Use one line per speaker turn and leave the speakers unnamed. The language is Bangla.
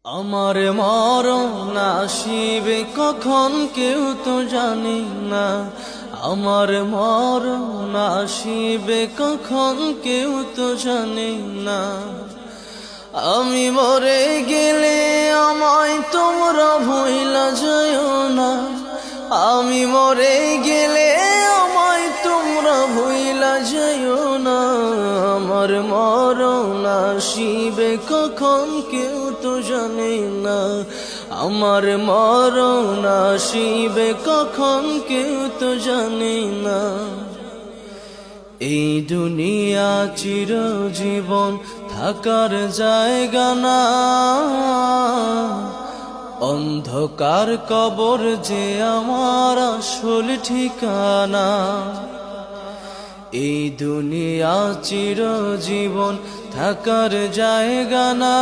আমার মরণ আসিবে কখন কেউ তো জানে না। আমার মরণ আসিবে কখন কেউ তো জানে না। আমি মরে গেলে আমায় তোমরা ভুইলা যাইও না। আমি মরে গেলে আমায় তোমরা ভুইলা যাইও না। আমার মরণ আসিবে কখন কেউ তো জানে না। আমার মরণ আসিবে কখন কেউ তো জানে না। এই দুনিয়া চিরজীবন থাকার জায়গা না। অন্ধকার কবর যে আমার আসল ঠিকানা। এই দুনিয়া চিরজীবন থাকার জায়গা না।